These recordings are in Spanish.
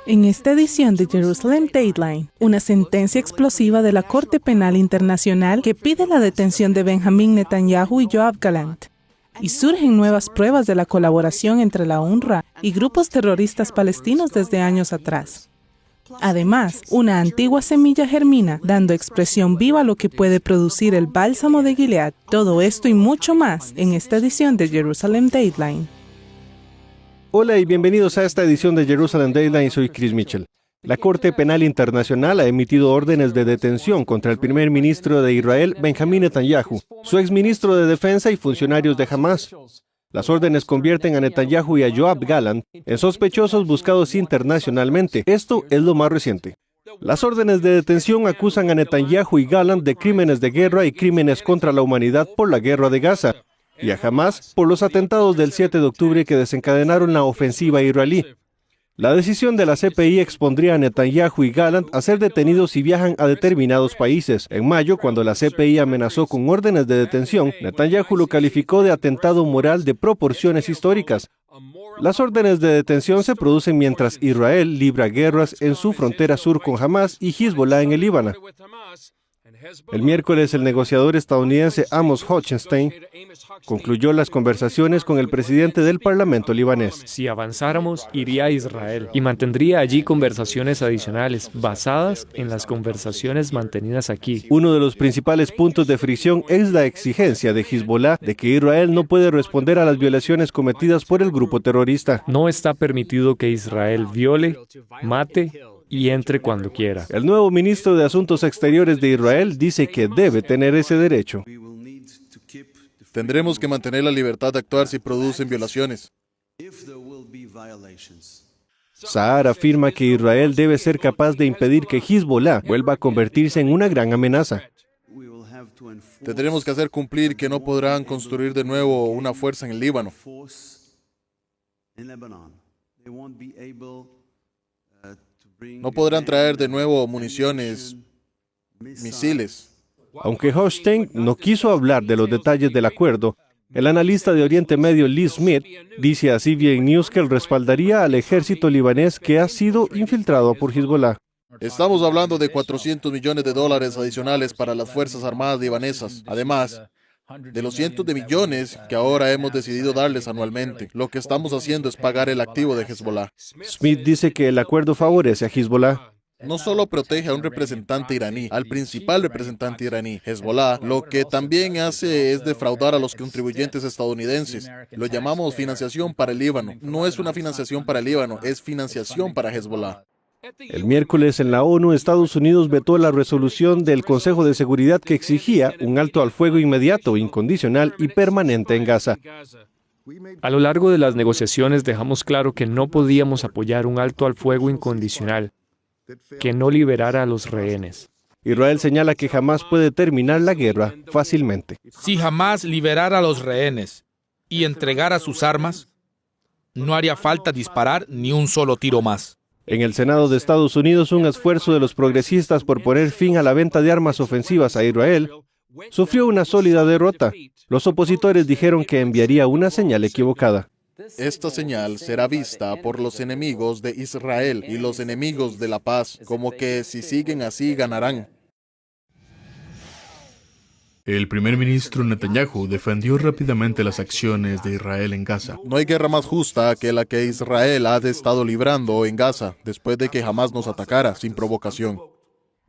En esta edición de Jerusalem Dateline, una sentencia explosiva de la Corte Penal Internacional que pide la detención de Benjamin Netanyahu y Yoav Gallant. Y surgen nuevas pruebas de la colaboración entre la UNRWA y grupos terroristas palestinos desde años atrás. Además, una antigua semilla germina, dando expresión viva a lo que puede producir el bálsamo de Gilead. Todo esto y mucho más en esta edición de Jerusalem Dateline. Hola y bienvenidos a esta edición de Jerusalem Dateline, soy Chris Mitchell. La Corte Penal Internacional ha emitido órdenes de detención contra el primer ministro de Israel, Benjamin Netanyahu, su exministro de Defensa y funcionarios de Hamas. Las órdenes convierten a Netanyahu y a Yoav Gallant en sospechosos buscados internacionalmente. Esto es lo más reciente. Las órdenes de detención acusan a Netanyahu y Gallant de crímenes de guerra y crímenes contra la humanidad por la guerra de Gaza, y a Hamas por los atentados del 7 de octubre que desencadenaron la ofensiva israelí. La decisión de la CPI expondría a Netanyahu y Gallant a ser detenidos si viajan a determinados países. En mayo, cuando la CPI amenazó con órdenes de detención, Netanyahu lo calificó de atentado moral de proporciones históricas. Las órdenes de detención se producen mientras Israel libra guerras en su frontera sur con Hamas y Hezbollah en el Líbano. El miércoles, el negociador estadounidense Amos Hochstein concluyó las conversaciones con el presidente del Parlamento libanés. Si avanzáramos, iría a Israel y mantendría allí conversaciones adicionales basadas en las conversaciones mantenidas aquí. Uno de los principales puntos de fricción es la exigencia de Hezbollah de que Israel no puede responder a las violaciones cometidas por el grupo terrorista. No está permitido que Israel viole, mate y entre cuando quiera. El nuevo ministro de Asuntos Exteriores de Israel dice que debe tener ese derecho. Tendremos que mantener la libertad de actuar si producen violaciones. Saar afirma que Israel debe ser capaz de impedir que Hezbollah vuelva a convertirse en una gran amenaza. Tendremos que hacer cumplir que no podrán construir de nuevo una fuerza en el Líbano. No podrán traer de nuevo municiones, misiles. Aunque Hochstein no quiso hablar de los detalles del acuerdo, el analista de Oriente Medio Lee Smith dice a CBN News que él respaldaría al ejército libanés que ha sido infiltrado por Hezbollah. Estamos hablando de $400 millones adicionales para las Fuerzas Armadas libanesas, además de los cientos de millones que ahora hemos decidido darles anualmente. Lo que estamos haciendo es pagar el activo de Hezbollah. Smith dice que el acuerdo favorece a Hezbollah. No solo protege a un representante iraní, al principal representante iraní, Hezbollah, lo que también hace es defraudar a los contribuyentes estadounidenses. Lo llamamos financiación para el Líbano. No es una financiación para el Líbano, es financiación para Hezbollah. El miércoles en la ONU, Estados Unidos vetó la resolución del Consejo de Seguridad que exigía un alto al fuego inmediato, incondicional y permanente en Gaza. A lo largo de las negociaciones dejamos claro que no podíamos apoyar un alto al fuego incondicional que no liberara a los rehenes. Israel señala que jamás puede terminar la guerra fácilmente. Si Hamas liberara a los rehenes y entregara sus armas, no haría falta disparar ni un solo tiro más. En el Senado de Estados Unidos, un esfuerzo de los progresistas por poner fin a la venta de armas ofensivas a Israel sufrió una sólida derrota. Los opositores dijeron que enviaría una señal equivocada. Esta señal será vista por los enemigos de Israel y los enemigos de la paz, como que si siguen así ganarán. El primer ministro Netanyahu defendió rápidamente las acciones de Israel en Gaza. No hay guerra más justa que la que Israel ha estado librando en Gaza después de que Hamas nos atacara sin provocación.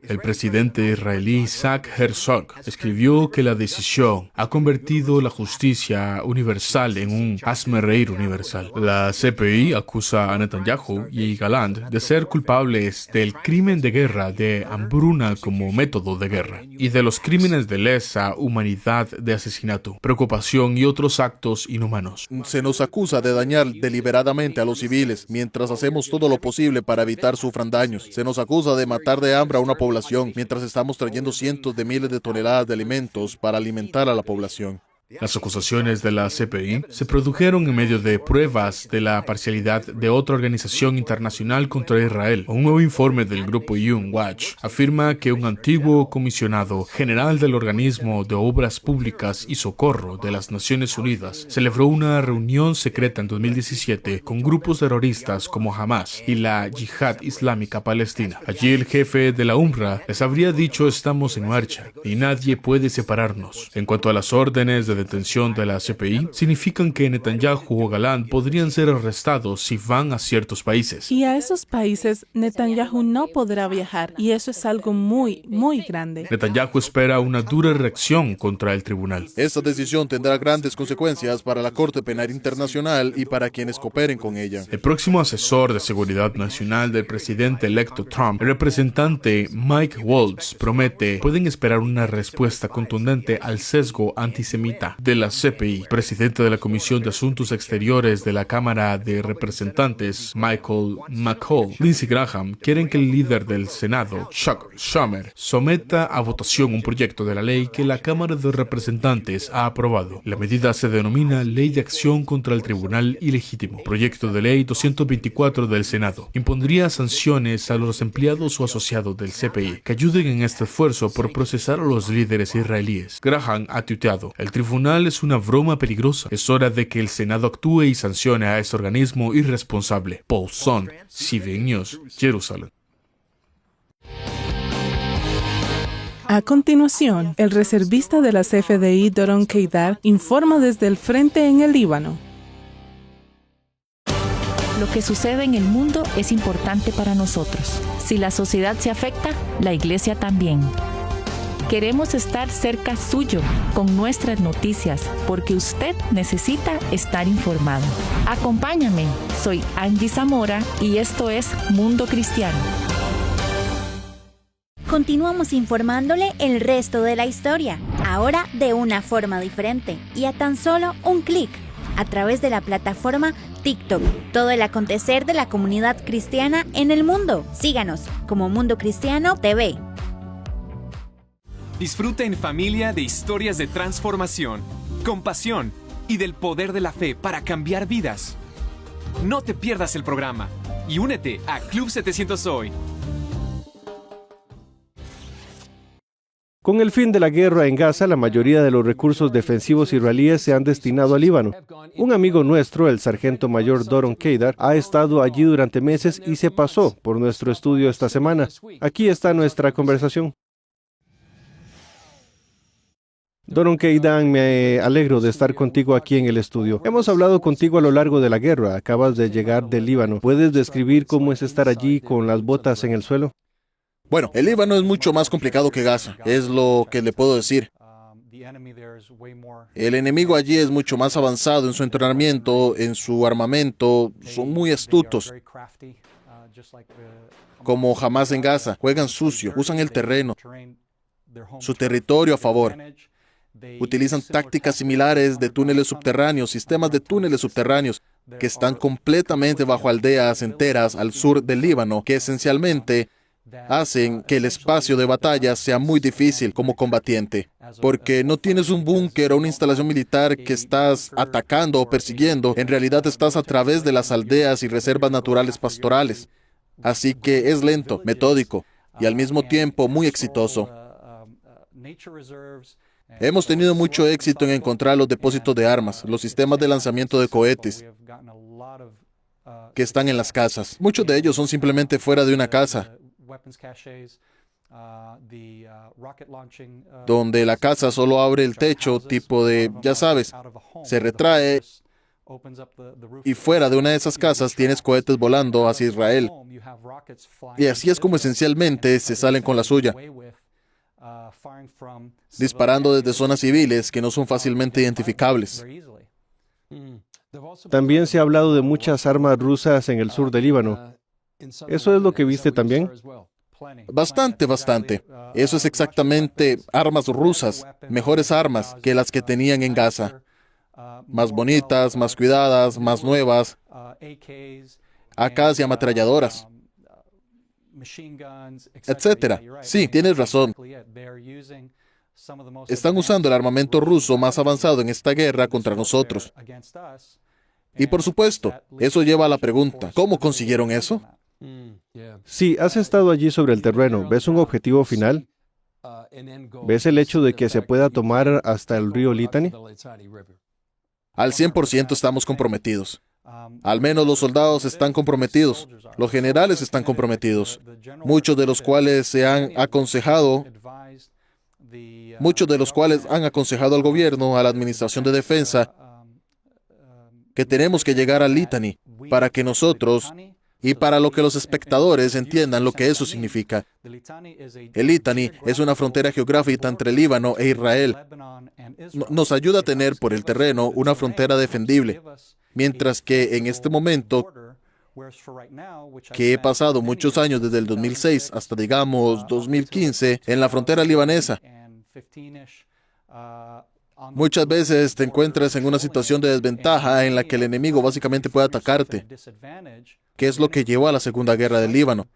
El presidente israelí Isaac Herzog escribió que la decisión ha convertido la justicia universal en un hazme-reír universal. La CPI acusa a Netanyahu y Gallant de ser culpables del crimen de guerra de hambruna como método de guerra y de los crímenes de lesa humanidad de asesinato, preocupación y otros actos inhumanos. Se nos acusa de dañar deliberadamente a los civiles mientras hacemos todo lo posible para evitar sufran daños. Se nos acusa de matar de hambre a una población mientras estamos trayendo cientos de miles de toneladas de alimentos para alimentar a la población. Las acusaciones de la CPI se produjeron en medio de pruebas de la parcialidad de otra organización internacional contra Israel. Un nuevo informe del grupo Human Watch afirma que un antiguo comisionado general del Organismo de Obras Públicas y Socorro de las Naciones Unidas celebró una reunión secreta en 2017 con grupos terroristas como Hamas y la Yihad Islámica Palestina. Allí el jefe de la UNRWA les habría dicho: estamos en marcha y nadie puede separarnos. En cuanto a las órdenes de detención de la CPI, significan que Netanyahu o Gallant podrían ser arrestados si van a ciertos países. Y a esos países Netanyahu no podrá viajar, y eso es algo muy, muy grande. Netanyahu espera una dura reacción contra el tribunal. Esta decisión tendrá grandes consecuencias para la Corte Penal Internacional y para quienes cooperen con ella. El próximo asesor de seguridad nacional del presidente electo Trump, el representante Mike Waltz, promete pueden esperar una respuesta contundente al sesgo antisemita de la CPI. Presidente de la Comisión de Asuntos Exteriores de la Cámara de Representantes, Michael McCall, Lindsey Graham, quieren que el líder del Senado, Chuck Schumer, someta a votación un proyecto de la ley que la Cámara de Representantes ha aprobado. La medida se denomina Ley de Acción contra el Tribunal Ilegítimo. Proyecto de Ley 224 del Senado. Impondría sanciones a los empleados o asociados del CPI que ayuden en este esfuerzo por procesar a los líderes israelíes. Graham ha tuiteado: el tribunal es una broma peligrosa. Es hora de que el Senado actúe y sancione a este organismo irresponsable. Paul Son, CBN News, Jerusalén. A continuación, el reservista de la CFDI, Doron Keidar, informa desde el frente en el Líbano. Lo que sucede en el mundo es importante para nosotros. Si la sociedad se afecta, la iglesia también. Queremos estar cerca suyo con nuestras noticias, porque usted necesita estar informado. Acompáñame, soy Angie Zamora y esto es Mundo Cristiano. Continuamos informándole el resto de la historia, ahora de una forma diferente y a tan solo un clic, a través de la plataforma TikTok. Todo el acontecer de la comunidad cristiana en el mundo. Síganos como Mundo Cristiano TV. Disfruta en familia de historias de transformación, compasión y del poder de la fe para cambiar vidas. No te pierdas el programa y únete a Club 700 Hoy. Con el fin de la guerra en Gaza, la mayoría de los recursos defensivos israelíes se han destinado al Líbano. Un amigo nuestro, el sargento mayor Doron Keidar, ha estado allí durante meses y se pasó por nuestro estudio esta semana. Aquí está nuestra conversación. Doron Keidar, me alegro de estar contigo aquí en el estudio. Hemos hablado contigo a lo largo de la guerra. Acabas de llegar del Líbano. ¿Puedes describir cómo es estar allí con las botas en el suelo? Bueno, el Líbano es mucho más complicado que Gaza, es lo que le puedo decir. El enemigo allí es mucho más avanzado en su entrenamiento, en su armamento, son muy astutos. Como Hamas en Gaza, juegan sucio, usan el terreno, su territorio a favor. Utilizan tácticas similares de túneles subterráneos, sistemas de túneles subterráneos que están completamente bajo aldeas enteras al sur del Líbano, que esencialmente hacen que el espacio de batalla sea muy difícil como combatiente, porque no tienes un búnker o una instalación militar que estás atacando o persiguiendo, en realidad estás a través de las aldeas y reservas naturales pastorales. Así que es lento, metódico y al mismo tiempo muy exitoso. Hemos tenido mucho éxito en encontrar los depósitos de armas, los sistemas de lanzamiento de cohetes que están en las casas. Muchos de ellos son simplemente fuera de una casa, donde la casa solo abre el techo, tipo de, ya sabes, se retrae y fuera de una de esas casas tienes cohetes volando hacia Israel. Y así es como esencialmente se salen con la suya, disparando desde zonas civiles que no son fácilmente identificables. También se ha hablado de muchas armas rusas en el sur del Líbano. ¿Eso es lo que viste también? Bastante. Eso es exactamente armas rusas, mejores armas que las que tenían en Gaza. Más bonitas, más cuidadas, más nuevas. AKs y ametralladoras, etcétera. Sí, tienes razón. están usando el armamento ruso más avanzado en esta guerra contra nosotros. Y por supuesto, eso lleva a la pregunta, ¿cómo consiguieron eso? Sí, has estado allí sobre el terreno. ¿Ves un objetivo final? ¿Ves el hecho de que se pueda tomar hasta el río Litani? Al 100% estamos comprometidos. Al menos los soldados están comprometidos. Los generales están comprometidos. Muchos de los cuales han aconsejado al gobierno, a la Administración de Defensa, que tenemos que llegar al Litani para que nosotros y para lo que los espectadores entiendan lo que eso significa. El Litani es una frontera geográfica entre Líbano e Israel. Nos ayuda a tener por el terreno una frontera defendible, mientras que en este momento, que he pasado muchos años desde el 2006 hasta, digamos, 2015, en la frontera libanesa, muchas veces te encuentras en una situación de desventaja en la que el enemigo básicamente puede atacarte, que es lo que llevó a la Segunda Guerra del Líbano,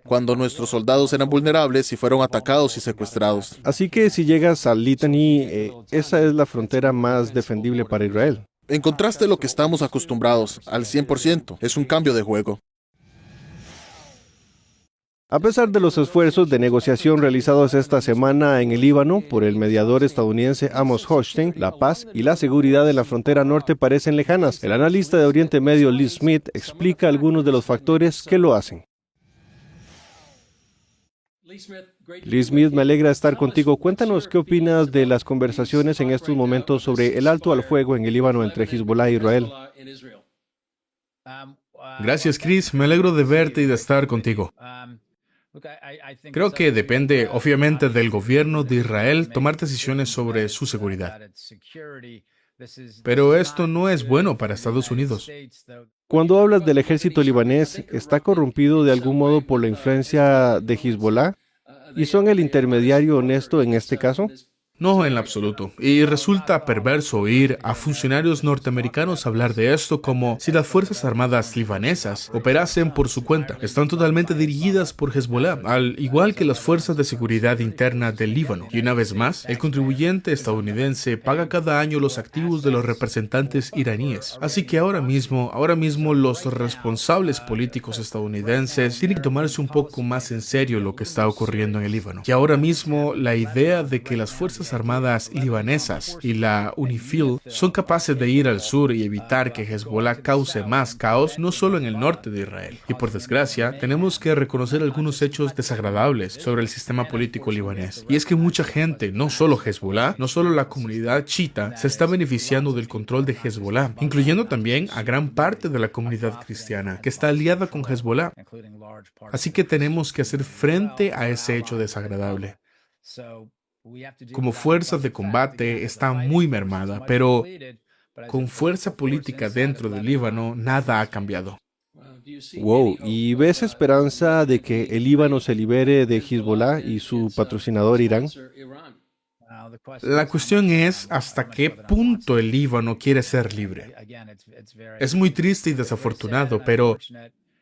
cuando nuestros soldados eran vulnerables y fueron atacados y secuestrados. Así que si llegas al Litani, esa es la frontera más defendible para Israel. Encontraste lo que estamos acostumbrados, al 100%. Es un cambio de juego. A pesar de los esfuerzos de negociación realizados esta semana en el Líbano por el mediador estadounidense Amos Hochstein, la paz y la seguridad de la frontera norte parecen lejanas. El analista de Oriente Medio Lee Smith explica algunos de los factores que lo hacen. Lee Smith, me alegra estar contigo. Cuéntanos qué opinas de las conversaciones en estos momentos sobre el alto al fuego en el Líbano entre Hezbollah e Israel. Gracias, Chris. Me alegro de verte y de estar contigo. Creo que depende, obviamente, del gobierno de Israel tomar decisiones sobre su seguridad. Pero esto no es bueno para Estados Unidos. Cuando hablas del ejército libanés, ¿está corrompido de algún modo por la influencia de Hezbollah? ¿Y son el intermediario honesto en este caso? No, en absoluto. Y resulta perverso oír a funcionarios norteamericanos hablar de esto como si las Fuerzas Armadas libanesas operasen por su cuenta. Están totalmente dirigidas por Hezbollah, al igual que las Fuerzas de Seguridad Interna del Líbano. Y una vez más, el contribuyente estadounidense paga cada año los activos de los representantes iraníes. Así que ahora mismo los responsables políticos estadounidenses tienen que tomarse un poco más en serio lo que está ocurriendo en el Líbano. Y ahora mismo la idea de que las Fuerzas Armadas libanesas y la UNIFIL son capaces de ir al sur y evitar que Hezbollah cause más caos, no solo en el norte de Israel. Y por desgracia, tenemos que reconocer algunos hechos desagradables sobre el sistema político libanés. Y es que mucha gente, no solo Hezbollah, no solo la comunidad chiita, se está beneficiando del control de Hezbollah, incluyendo también a gran parte de la comunidad cristiana, que está aliada con Hezbollah. Así que tenemos que hacer frente a ese hecho desagradable. Como fuerza de combate está muy mermada, pero con fuerza política dentro del Líbano nada ha cambiado. Wow, ¿y ves esperanza de que el Líbano se libere de Hezbollah y su patrocinador Irán? La cuestión es hasta qué punto el Líbano quiere ser libre. Es muy triste y desafortunado, pero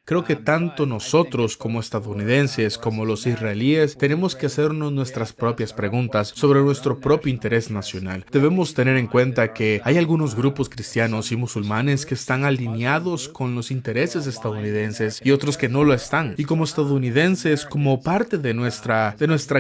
creo que tanto nosotros como estadounidenses como los israelíes tenemos que hacernos nuestras propias preguntas sobre nuestro propio interés nacional. Debemos tener en cuenta que hay algunos grupos cristianos y musulmanes que están alineados con los intereses estadounidenses y otros que no lo están. Y como estadounidenses, como parte de nuestra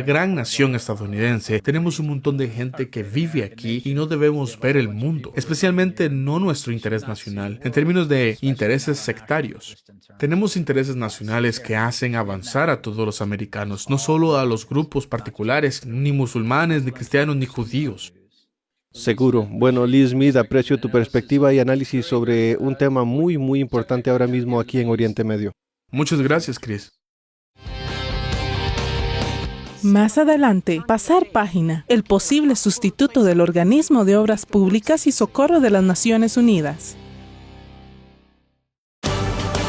gran nación estadounidense, tenemos un montón de gente que vive aquí y no debemos ver el mundo, especialmente no nuestro interés nacional, en términos de intereses sectarios. Tenemos intereses nacionales que hacen avanzar a todos los americanos, no solo a los grupos particulares, ni musulmanes, ni cristianos, ni judíos. Seguro. Bueno, Lee Smith, aprecio tu perspectiva y análisis sobre un tema muy, muy importante ahora mismo aquí en Oriente Medio. Muchas gracias, Chris. Más adelante, pasar página, el posible sustituto del Organismo de Obras Públicas y Socorro de las Naciones Unidas.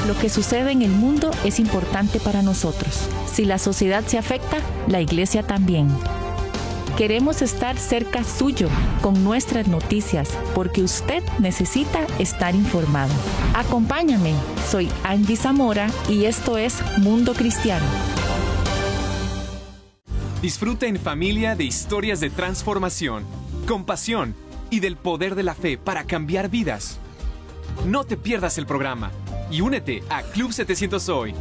Lo que sucede en el mundo es importante para nosotros. Si la sociedad se afecta, la iglesia también. Queremos estar cerca suyo con nuestras noticias, porque usted necesita estar informado. Acompáñame, soy Angie Zamora y esto es Mundo Cristiano. Disfruta en familia de historias de transformación, compasión y del poder de la fe para cambiar vidas. No te pierdas el programa y únete a Club 700 hoy.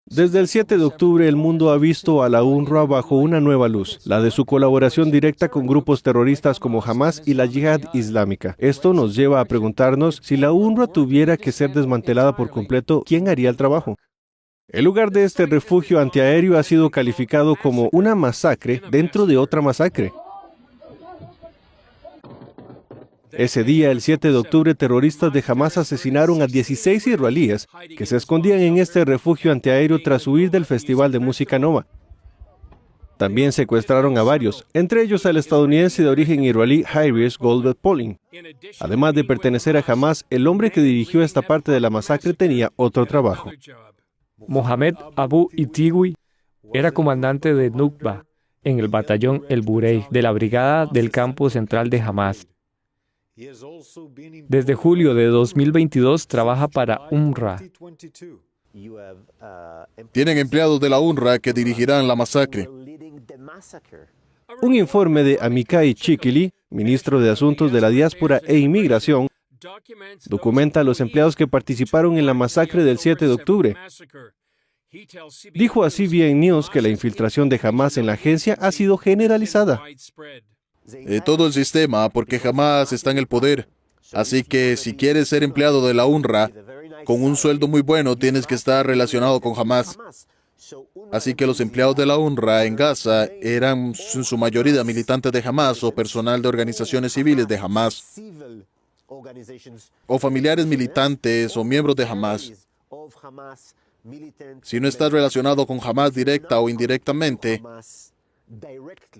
Desde el 7 de octubre, el mundo ha visto a la UNRWA bajo una nueva luz, la de su colaboración directa con grupos terroristas como Hamas y la Yihad Islámica. Esto nos lleva a preguntarnos, si la UNRWA tuviera que ser desmantelada por completo, ¿quién haría el trabajo? El lugar de este refugio antiaéreo ha sido calificado como una masacre dentro de otra masacre. Ese día, el 7 de octubre, terroristas de Hamas asesinaron a 16 israelíes que se escondían en este refugio antiaéreo tras huir del Festival de Música Nova. También secuestraron a varios, entre ellos al estadounidense de origen israelí Heinrich Goldberg Polling. Además de pertenecer a Hamas, el hombre que dirigió esta parte de la masacre tenía otro trabajo. Mohamed Abu Itigui era comandante de Nukba en el batallón El Burey de la brigada del campo central de Hamas. Desde julio de 2022 trabaja para UNRWA. Tienen empleados de la UNRWA que dirigirán la masacre. Un informe de Amikai Chikili, ministro de Asuntos de la Diáspora e Inmigración, documenta a los empleados que participaron en la masacre del 7 de octubre. Dijo a CBN News que la infiltración de Hamas en la agencia ha sido generalizada. Todo el sistema, porque Hamas está en el poder. Así que si quieres ser empleado de la UNRWA, con un sueldo muy bueno, tienes que estar relacionado con Hamas. Así que los empleados de la UNRWA en Gaza eran en su mayoría militantes de Hamas o personal de organizaciones civiles de Hamas, o familiares militantes o miembros de Hamas. Si no estás relacionado con Hamas directa o indirectamente,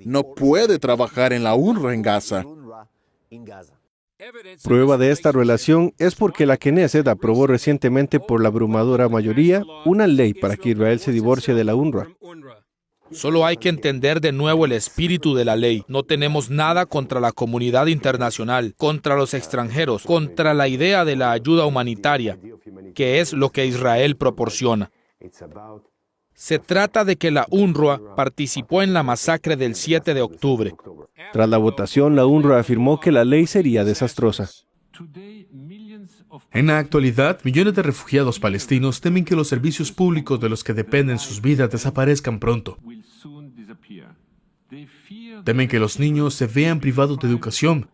no puede trabajar en la UNRWA en Gaza. Prueba de esta relación es porque la Knesset aprobó recientemente por la abrumadora mayoría una ley para que Israel se divorcie de la UNRWA. Solo hay que entender de nuevo el espíritu de la ley. No tenemos nada contra la comunidad internacional, contra los extranjeros, contra la idea de la ayuda humanitaria, que es lo que Israel proporciona. Se trata de que la UNRWA participó en la masacre del 7 de octubre. Tras la votación, la UNRWA afirmó que la ley sería desastrosa. En la actualidad, millones de refugiados palestinos temen que los servicios públicos de los que dependen sus vidas desaparezcan pronto. Temen que los niños se vean privados de educación,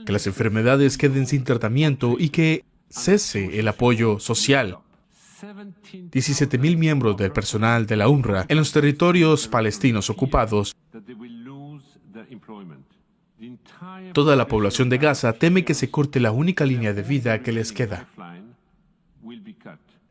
que las enfermedades queden sin tratamiento y que cese el apoyo social. 17.000 miembros del personal de la UNRWA en los territorios palestinos ocupados. Toda la población de Gaza teme que se corte la única línea de vida que les queda.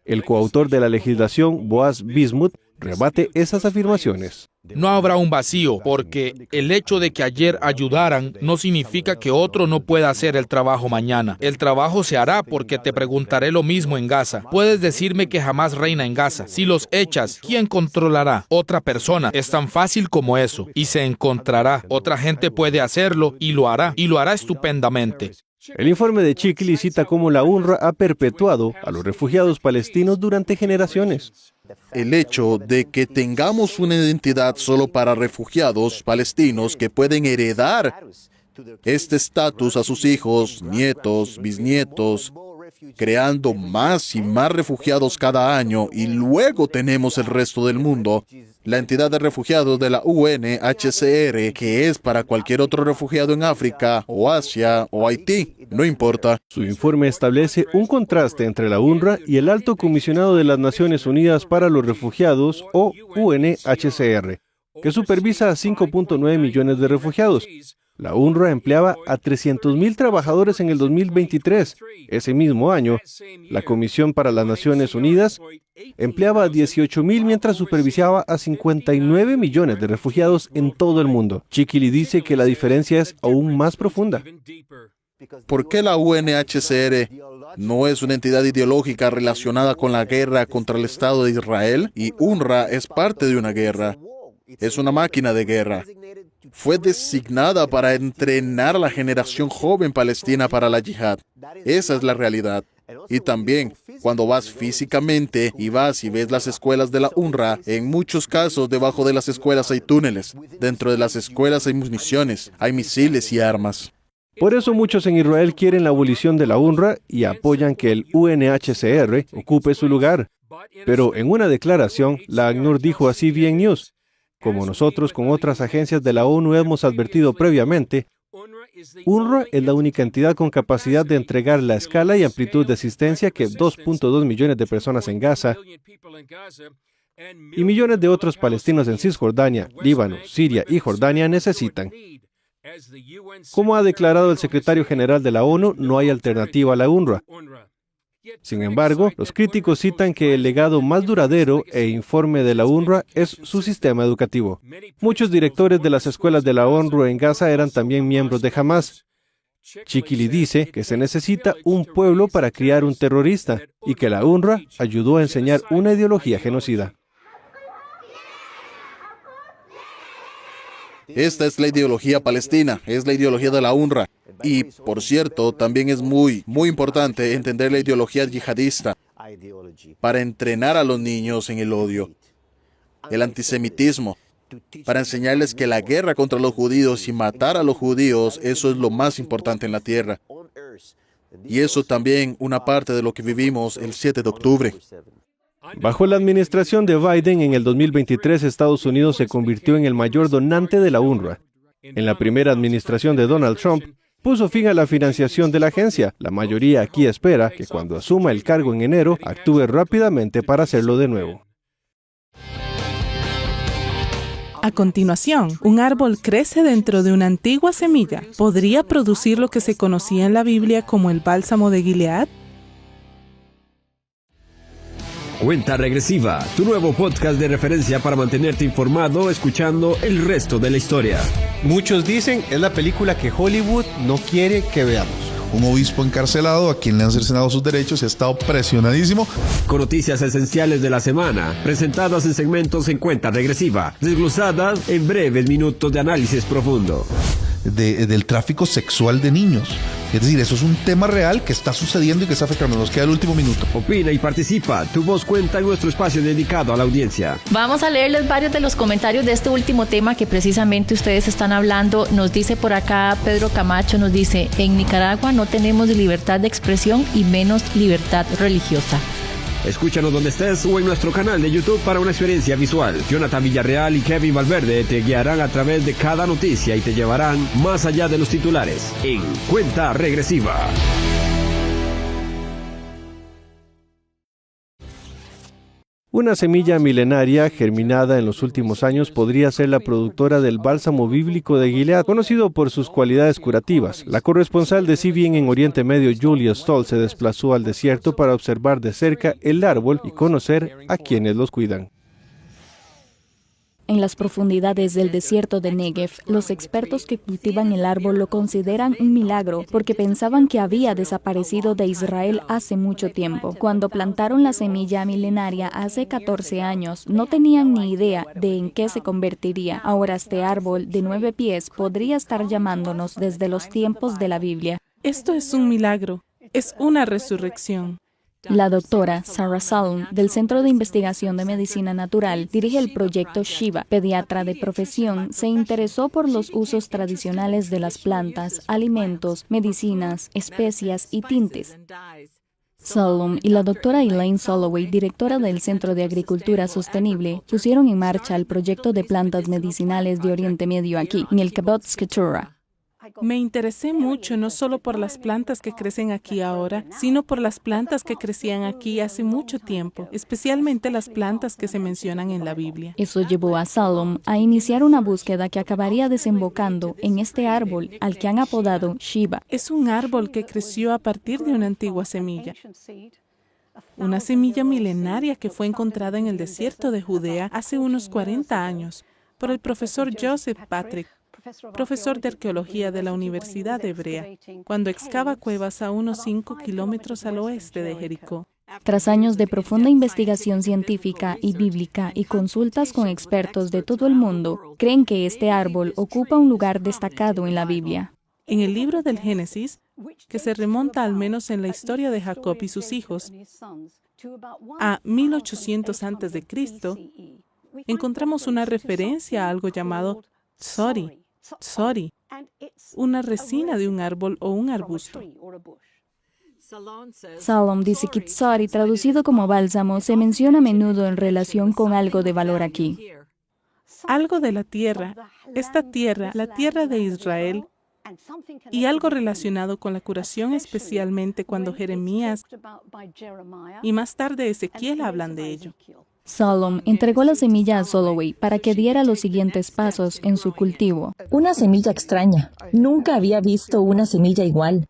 El coautor de la legislación, Boaz Bismuth, rebate esas afirmaciones. No habrá un vacío, porque el hecho de que ayer ayudaran no significa que otro no pueda hacer el trabajo mañana. El trabajo se hará porque te preguntaré lo mismo en Gaza. Puedes decirme que Hamas reina en Gaza. Si los echas, ¿quién controlará? Otra persona. Es tan fácil como eso. Y se encontrará. Otra gente puede hacerlo y lo hará estupendamente. El informe de Chikili cita cómo la UNRWA ha perpetuado a los refugiados palestinos durante generaciones. El hecho de que tengamos una identidad solo para refugiados palestinos que pueden heredar este estatus a sus hijos, nietos, bisnietos, creando más y más refugiados cada año, y luego tenemos el resto del mundo, la entidad de refugiados de la UNHCR, que es para cualquier otro refugiado en África, o Asia, o Haití, no importa. Su informe establece un contraste entre la UNRWA y el Alto Comisionado de las Naciones Unidas para los Refugiados, o UNHCR, que supervisa a 5.9 millones de refugiados. La UNRWA empleaba a 300.000 trabajadores en el 2023. Ese mismo año, la Comisión para las Naciones Unidas empleaba a 18.000 mientras supervisaba a 59 millones de refugiados en todo el mundo. Chikili dice que la diferencia es aún más profunda. ¿Por qué la UNHCR no es una entidad ideológica relacionada con la guerra contra el Estado de Israel? Y UNRWA es parte de una guerra. Es una máquina de guerra. Fue designada para entrenar a la generación joven palestina para la yihad. Esa es la realidad. Y también, cuando vas físicamente y vas y ves las escuelas de la UNRWA, en muchos casos debajo de las escuelas hay túneles. Dentro de las escuelas hay municiones, hay misiles y armas. Por eso muchos en Israel quieren la abolición de la UNRWA y apoyan que el UNHCR ocupe su lugar. Pero en una declaración, la ACNUR dijo a CBN News: como nosotros con otras agencias de la ONU hemos advertido previamente, UNRWA es la única entidad con capacidad de entregar la escala y amplitud de asistencia que 2.2 millones de personas en Gaza y millones de otros palestinos en Cisjordania, Líbano, Siria y Jordania necesitan. Como ha declarado el secretario general de la ONU, no hay alternativa a la UNRWA. Sin embargo, los críticos citan que el legado más duradero e informe de la UNRWA es su sistema educativo. Muchos directores de las escuelas de la UNRWA en Gaza eran también miembros de Hamas. Shikili dice que se necesita un pueblo para criar un terrorista y que la UNRWA ayudó a enseñar una ideología genocida. Esta es la ideología palestina, es la ideología de la UNRWA. Y, por cierto, también es muy importante entender la ideología yihadista para entrenar a los niños en el odio, el antisemitismo, para enseñarles que la guerra contra los judíos y matar a los judíos, eso es lo más importante en la tierra. Y eso también una parte de lo que vivimos el 7 de octubre. Bajo la administración de Biden, en el 2023, Estados Unidos se convirtió en el mayor donante de la UNRWA. En la primera administración de Donald Trump, puso fin a la financiación de la agencia. La mayoría aquí espera que cuando asuma el cargo en enero, actúe rápidamente para hacerlo de nuevo. A continuación, un árbol crece dentro de una antigua semilla. ¿Podría producir lo que se conocía en la Biblia como el bálsamo de Gilead? Cuenta Regresiva, tu nuevo podcast de referencia para mantenerte informado escuchando el resto de la historia. Muchos dicen es la película que Hollywood no quiere que veamos. Un obispo encarcelado a quien le han cercenado sus derechos y ha estado presionadísimo. Con noticias esenciales de la semana, presentadas en segmentos en Cuenta Regresiva, desglosadas en breves minutos de análisis profundo. Del tráfico sexual de niños. Es decir, eso es un tema real que está sucediendo y que está afectando. Nos queda el último minuto. Opina y participa. Tu voz cuenta en nuestro espacio dedicado a la audiencia. Vamos a leerles varios de los comentarios de este último tema que precisamente ustedes están hablando. Nos dice por acá Pedro Camacho, nos dice: en Nicaragua no tenemos libertad de expresión y menos libertad religiosa. Escúchanos donde estés o en nuestro canal de YouTube para una experiencia visual. Jonathan Villarreal y Kevin Valverde te guiarán a través de cada noticia y te llevarán más allá de los titulares en Cuenta Regresiva. Una semilla milenaria germinada en los últimos años podría ser la productora del bálsamo bíblico de Gilead, conocido por sus cualidades curativas. La corresponsal de CBN en Oriente Medio, Julia Stoll, se desplazó al desierto para observar de cerca el árbol y conocer a quienes los cuidan. En las profundidades del desierto de Negev, los expertos que cultivan el árbol lo consideran un milagro porque pensaban que había desaparecido de Israel hace mucho tiempo. Cuando plantaron la semilla milenaria hace 14 años, no tenían ni idea de en qué se convertiría. Ahora este árbol de 9 pies podría estar llamándonos desde los tiempos de la Biblia. Esto es un milagro, es una resurrección. La doctora Sarah Salm, del Centro de Investigación de Medicina Natural, dirige el proyecto Shiva. Pediatra de profesión, se interesó por los usos tradicionales de las plantas, alimentos, medicinas, especias y tintes. Salm y la doctora Elaine Soloway, directora del Centro de Agricultura Sostenible, pusieron en marcha el proyecto de plantas medicinales de Oriente Medio aquí, en el Kibbutz Keturah. Me interesé mucho no solo por las plantas que crecen aquí ahora, sino por las plantas que crecían aquí hace mucho tiempo, especialmente las plantas que se mencionan en la Biblia. Eso llevó a Salom a iniciar una búsqueda que acabaría desembocando en este árbol al que han apodado Shiva. Es un árbol que creció a partir de una antigua semilla. Una semilla milenaria que fue encontrada en el desierto de Judea hace unos 40 años por el profesor Joseph Patrick, profesor de arqueología de la Universidad Hebrea, cuando excava cuevas a unos 5 kilómetros al oeste de Jericó. Tras años de profunda investigación científica y bíblica y consultas con expertos de todo el mundo, creen que este árbol ocupa un lugar destacado en la Biblia. En el libro del Génesis, que se remonta al menos en la historia de Jacob y sus hijos, a 1800 a.C., encontramos una referencia a algo llamado tsori, una resina de un árbol o un arbusto. Salom dice que tsori, traducido como bálsamo, se menciona a menudo en relación con algo de valor aquí. Algo de la tierra, esta tierra, la tierra de Israel, y algo relacionado con la curación, especialmente cuando Jeremías y más tarde Ezequiel hablan de ello. Salom entregó la semilla a Soloway para que diera los siguientes pasos en su cultivo. Una semilla extraña. Nunca había visto una semilla igual.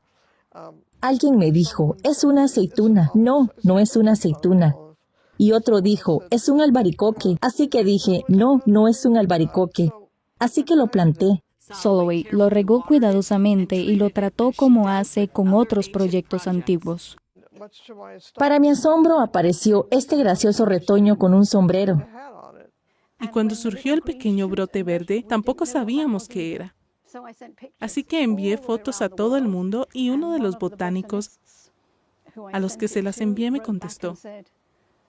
Alguien me dijo, es una aceituna. No, no es una aceituna. Y otro dijo, es un albaricoque. Así que dije, no, no es un albaricoque. Así que lo planté. Soloway lo regó cuidadosamente y lo trató como hace con otros proyectos antiguos. Para mi asombro apareció este gracioso retoño con un sombrero. Y cuando surgió el pequeño brote verde, tampoco sabíamos qué era. Así que envié fotos a todo el mundo y uno de los botánicos a los que se las envié me contestó: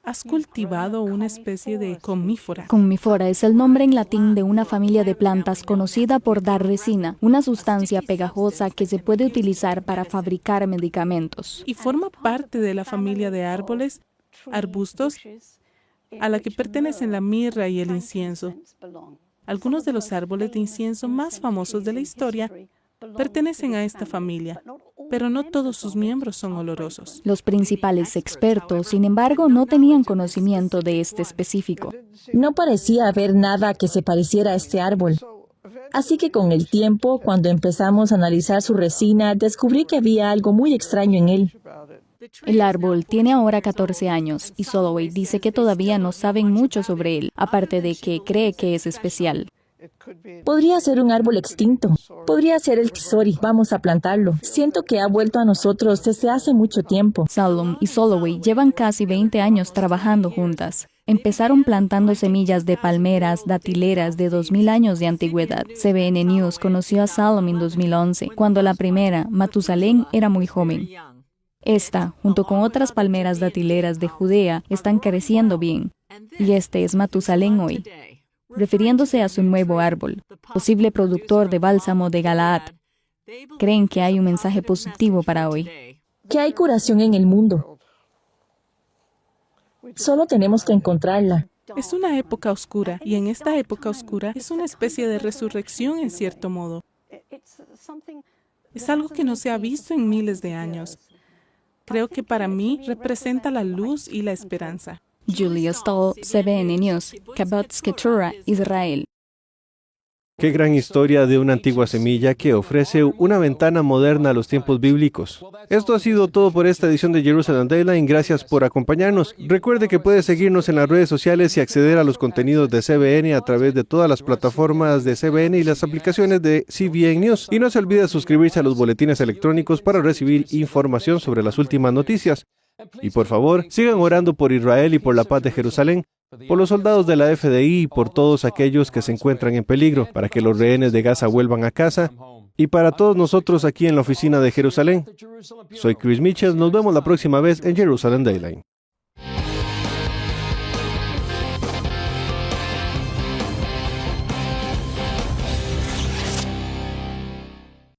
¿has cultivado una especie de comífora? Comífora es el nombre en latín de una familia de plantas conocida por dar resina, una sustancia pegajosa que se puede utilizar para fabricar medicamentos. Y forma parte de la familia de árboles, arbustos, a la que pertenecen la mirra y el incienso. Algunos de los árboles de incienso más famosos de la historia pertenecen a esta familia, pero no todos sus miembros son olorosos. Los principales expertos, sin embargo, no tenían conocimiento de este específico. No parecía haber nada que se pareciera a este árbol. Así que con el tiempo, cuando empezamos a analizar su resina, descubrí que había algo muy extraño en él. El árbol tiene ahora 14 años y Soloway dice que todavía no saben mucho sobre él, aparte de que cree que es especial. Podría ser un árbol extinto. Podría ser el tsori. Vamos a plantarlo. Siento que ha vuelto a nosotros desde hace mucho tiempo. Salom y Soloway llevan casi 20 años trabajando juntas. Empezaron plantando semillas de palmeras datileras de 2000 años de antigüedad. CBN News conoció a Salom en 2011, cuando la primera, Matusalén, era muy joven. Esta, junto con otras palmeras datileras de Judea, están creciendo bien. Y este es Matusalén hoy, refiriéndose a su nuevo árbol, posible productor de bálsamo de Galaad. Creen que hay un mensaje positivo para hoy. Que hay curación en el mundo. Solo tenemos que encontrarla. Es una época oscura, y en esta época oscura es una especie de resurrección en cierto modo. Es algo que no se ha visto en miles de años. Creo que para mí representa la luz y la esperanza. Julia Stahl, CBN News, Kibbutz Keturah, Israel. Qué gran historia de una antigua semilla que ofrece una ventana moderna a los tiempos bíblicos. Esto ha sido todo por esta edición de Jerusalem Dayline. Gracias por acompañarnos. Recuerde que puede seguirnos en las redes sociales y acceder a los contenidos de CBN a través de todas las plataformas de CBN y las aplicaciones de CBN News. Y no se olvide suscribirse a los boletines electrónicos para recibir información sobre las últimas noticias. Y por favor, sigan orando por Israel y por la paz de Jerusalén, por los soldados de la FDI y por todos aquellos que se encuentran en peligro, para que los rehenes de Gaza vuelvan a casa, y para todos nosotros aquí en la oficina de Jerusalén. Soy Chris Mitchell, nos vemos la próxima vez en Jerusalem Dayline.